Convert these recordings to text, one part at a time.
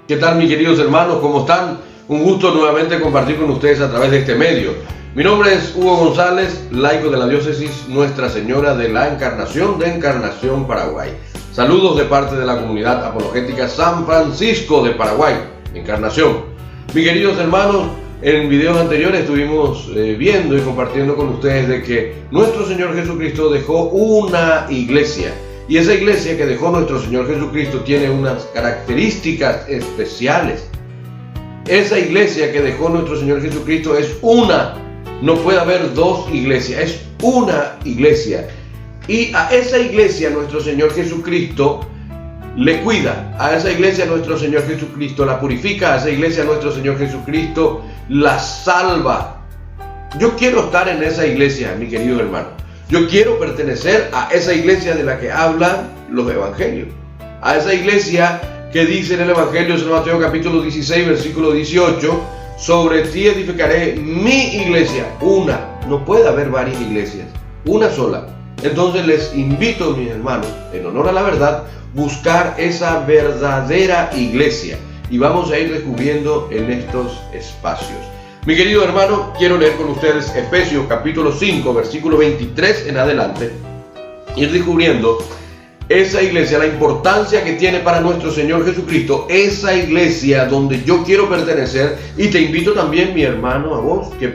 ¿Qué tal, mis queridos hermanos? ¿Cómo están? Un gusto nuevamente compartir con ustedes a través de este medio. Mi nombre es Hugo González, laico de la diócesis Nuestra Señora de la Encarnación de Encarnación, Paraguay. Saludos de parte de la comunidad apologética San Francisco de Paraguay, Encarnación. Mis queridos hermanos, en videos anteriores estuvimos viendo y compartiendo con ustedes de que nuestro Señor Jesucristo dejó una iglesia. Y esa iglesia que dejó nuestro Señor Jesucristo tiene unas características especiales. Esa iglesia que dejó nuestro Señor Jesucristo es una. No puede haber dos iglesias, es una iglesia. Y a esa iglesia nuestro Señor Jesucristo le cuida. A esa iglesia nuestro Señor Jesucristo la purifica. A esa iglesia nuestro Señor Jesucristo la salva. Yo quiero estar en esa iglesia, mi querido hermano. Yo quiero pertenecer a esa iglesia de la que hablan los evangelios. A esa iglesia que dice en el Evangelio de San Mateo capítulo 16, versículo 18, sobre ti edificaré mi iglesia. Una, no puede haber varias iglesias, una sola. Entonces les invito, mis hermanos, en honor a la verdad, buscar esa verdadera iglesia. Y vamos a ir descubriendo en estos espacios. Mi querido hermano, quiero leer con ustedes Efesios capítulo 5, versículo 23 en adelante. Ir descubriendo esa iglesia, la importancia que tiene para nuestro Señor Jesucristo, esa iglesia donde yo quiero pertenecer. Y te invito también, mi hermano, a vos, que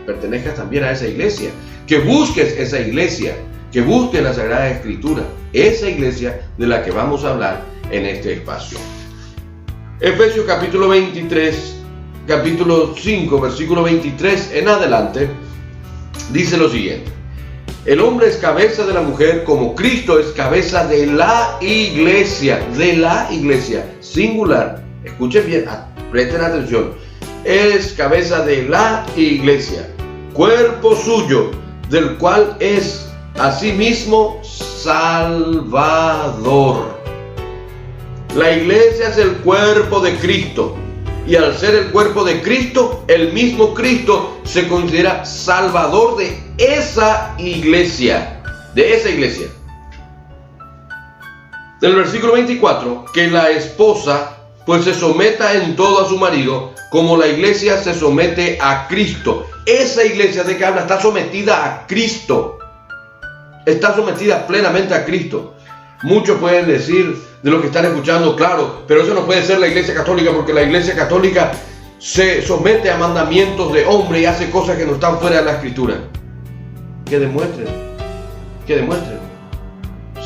pertenezcas también a esa iglesia, que busques esa iglesia, que busques la Sagrada Escritura, esa iglesia de la que vamos a hablar en este espacio. Efesios capítulo 23, capítulo 5, versículo 23 en adelante, dice lo siguiente: el hombre es cabeza de la mujer como Cristo es cabeza de la iglesia, singular. Escuchen bien, presten atención. Es cabeza de la iglesia, cuerpo suyo, del cual es asimismo Salvador. La iglesia es el cuerpo de Cristo. Y al ser el cuerpo de Cristo, el mismo Cristo se considera Salvador de esa iglesia. Del versículo 24, que la esposa pues se someta en todo a su marido, como la iglesia se somete a Cristo. Esa iglesia de que habla está sometida a Cristo. Está sometida plenamente a Cristo. Muchos pueden decir de los que están escuchando, claro, pero eso no puede ser la iglesia católica, porque la iglesia católica se somete a mandamientos de hombre y hace cosas que no están fuera de la Escritura. Que demuestren.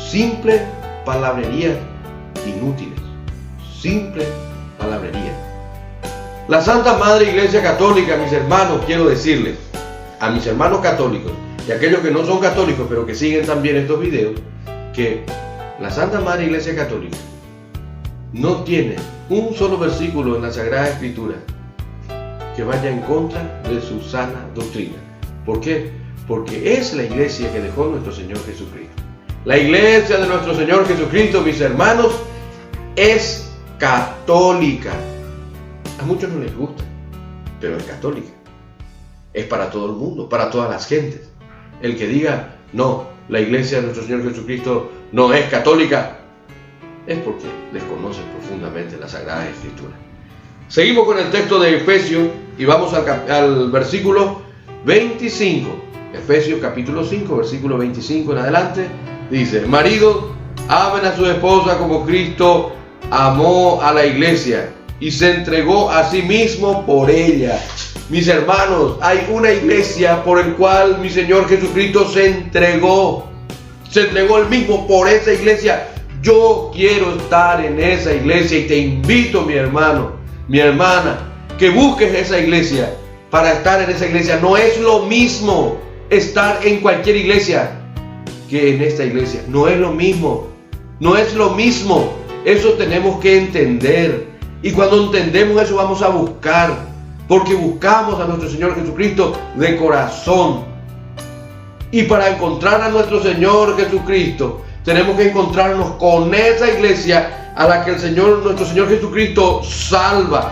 Simple palabrería inútiles. Simple palabrería. La Santa Madre Iglesia Católica, mis hermanos, quiero decirles, a mis hermanos católicos y a aquellos que no son católicos, pero que siguen también estos videos, que la Santa Madre Iglesia Católica no tiene un solo versículo en la Sagrada Escritura que vaya en contra de su sana doctrina. ¿Por qué? Porque es la iglesia que dejó nuestro Señor Jesucristo. La iglesia de nuestro Señor Jesucristo, mis hermanos, es católica. A muchos no les gusta, pero es católica. Es para todo el mundo, para todas las gentes. El que diga, no, la iglesia de nuestro Señor Jesucristo no es católica, es porque desconoce profundamente la Sagrada Escritura. Seguimos con el texto de Efesios y vamos al versículo 25. Efesios capítulo 5, versículo 25 en adelante, dice: maridos, amen a su esposa como Cristo amó a la iglesia y se entregó a sí mismo por ella. Mis hermanos, hay una iglesia por el cual mi Señor Jesucristo se entregó él mismo por esa iglesia. Yo quiero estar en esa iglesia y te invito, mi hermano, mi hermana, que busques esa iglesia. Para estar en esa iglesia no es lo mismo estar en cualquier iglesia que en esta iglesia. No es lo mismo. Eso tenemos que entender. Y cuando entendemos eso vamos a buscar. Porque buscamos a nuestro Señor Jesucristo de corazón. Y para encontrar a nuestro Señor Jesucristo, tenemos que encontrarnos con esa iglesia a la que nuestro Señor Jesucristo salva.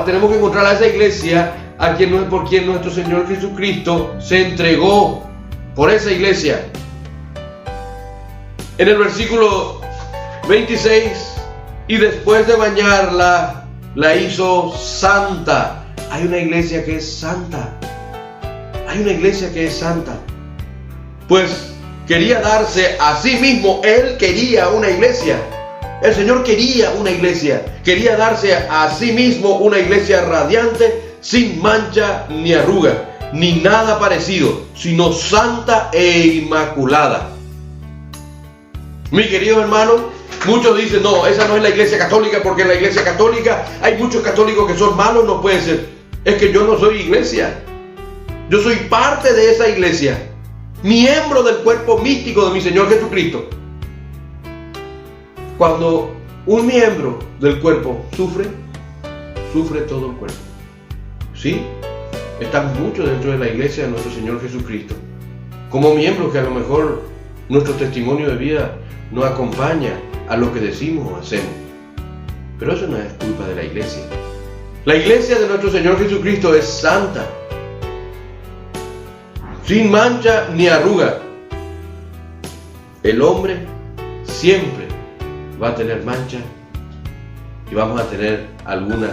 Tenemos que encontrar a esa iglesia por quien nuestro Señor Jesucristo se entregó. Por esa iglesia. En el versículo 26, y después de bañarla la hizo santa. Hay una iglesia que es santa. Hay una iglesia que es santa. Pues quería darse a sí mismo. Él quería una iglesia. El Señor quería una iglesia. Quería darse a sí mismo una iglesia radiante, sin mancha ni arruga, ni nada parecido, sino santa e inmaculada. Mi querido hermano, muchos dicen, no, esa no es la iglesia católica, porque en la iglesia católica hay muchos católicos que son malos. No puede ser. Es que yo no soy iglesia. Yo soy parte de esa iglesia, miembro del cuerpo místico de mi Señor Jesucristo. Cuando un miembro del cuerpo sufre todo el cuerpo. Sí, están muchos dentro de la iglesia de nuestro Señor Jesucristo, como miembros que a lo mejor nuestro testimonio de vida no acompaña a lo que decimos o hacemos. Pero eso no es culpa de la iglesia. La iglesia de nuestro Señor Jesucristo es santa, sin mancha ni arruga. El hombre siempre va a tener mancha y vamos a tener algunas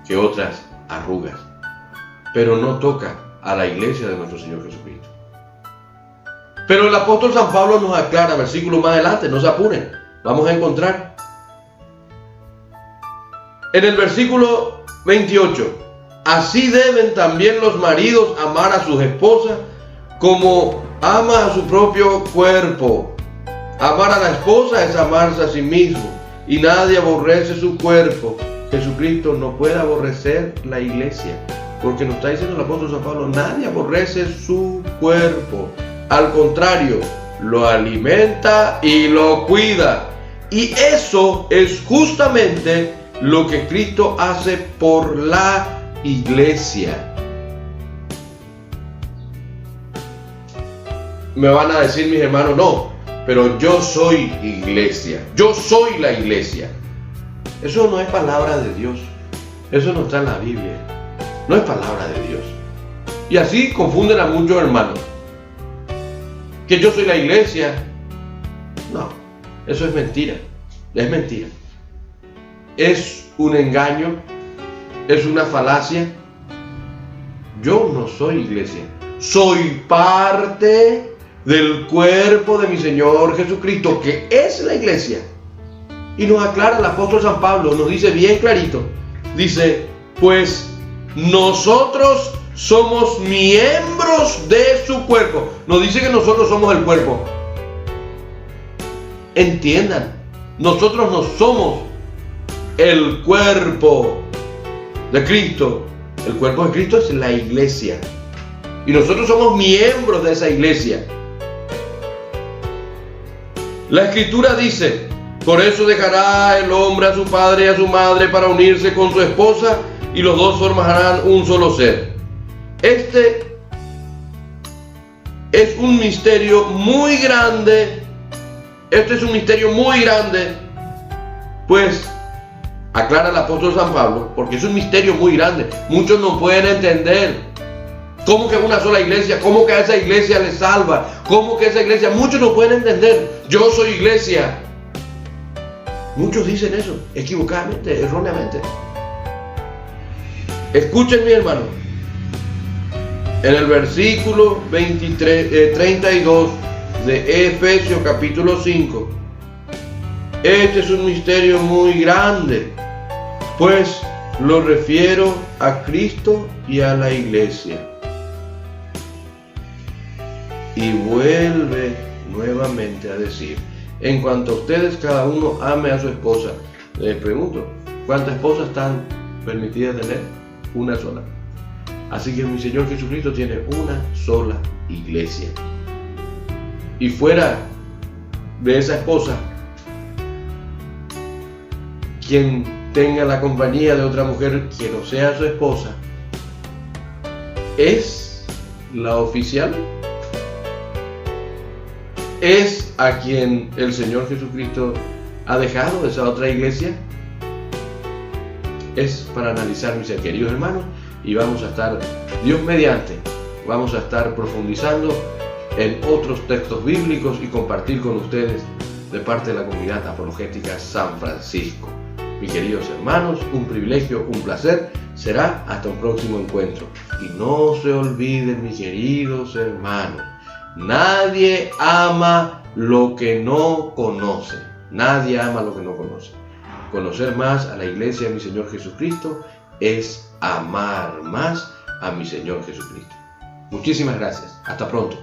que otras arrugas, pero no toca a la iglesia de nuestro Señor Jesucristo. Pero el apóstol San Pablo nos aclara, versículo más adelante, no se apuren, vamos a encontrar en el versículo 28: así deben también los maridos amar a sus esposas como ama a su propio cuerpo. Amar a la esposa es amarse a sí mismo, y nadie aborrece su cuerpo. Jesucristo no puede aborrecer la iglesia, porque nos está diciendo el apóstol San Pablo, nadie aborrece su cuerpo. Al contrario, lo alimenta y lo cuida. Y eso es justamente lo que Cristo hace por la iglesia. Me van a decir mis hermanos, no, pero yo soy iglesia, yo soy la iglesia. Eso no es palabra de Dios, eso no está en la Biblia, no es palabra de Dios. Y así confunden a muchos hermanos, que yo soy la iglesia. No, eso es mentira, es mentira. Es un engaño, es una falacia. Yo no soy iglesia, soy parte del cuerpo de mi Señor Jesucristo, que es la iglesia. Y nos aclara el apóstol San Pablo, nos dice bien clarito, dice, pues nosotros somos miembros de su cuerpo. Nos dice que nosotros somos el cuerpo. Entiendan, nosotros no somos el cuerpo de Cristo. El cuerpo de Cristo es la iglesia, y nosotros somos miembros de esa iglesia. La Escritura dice, por eso dejará el hombre a su padre y a su madre para unirse con su esposa, y los dos formarán un solo ser. Este es un misterio muy grande. Este es un misterio muy grande, pues aclara el apóstol San Pablo, porque es un misterio muy grande. Muchos no pueden entender cómo que una sola iglesia, cómo que a esa iglesia le salva, cómo que esa iglesia, muchos no pueden entender. Yo soy iglesia. Muchos dicen eso, equivocadamente, erróneamente. Escuchen, mi hermano, en el versículo 32 de Efesios capítulo 5, este es un misterio muy grande, pues lo refiero a Cristo y a la iglesia. Y vuelve nuevamente a decir, en cuanto a ustedes, cada uno ame a su esposa. Les pregunto, ¿cuántas esposas están permitidas tener? Una sola. Así que mi Señor Jesucristo tiene una sola iglesia. Y fuera de esa esposa, quien tenga la compañía de otra mujer que no sea su esposa, ¿es la oficial? ¿Es a quien el Señor Jesucristo ha dejado esa otra iglesia? Es para analizar, mis queridos hermanos, y vamos a estar, Dios mediante, vamos a estar profundizando en otros textos bíblicos y compartir con ustedes de parte de la comunidad apologética San Francisco. Mis queridos hermanos, un privilegio, un placer. Será hasta un próximo encuentro. Y no se olviden, mis queridos hermanos, nadie ama lo que no conoce. Nadie ama lo que no conoce. Conocer más a la iglesia de mi Señor Jesucristo es amar más a mi Señor Jesucristo. Muchísimas gracias. Hasta pronto.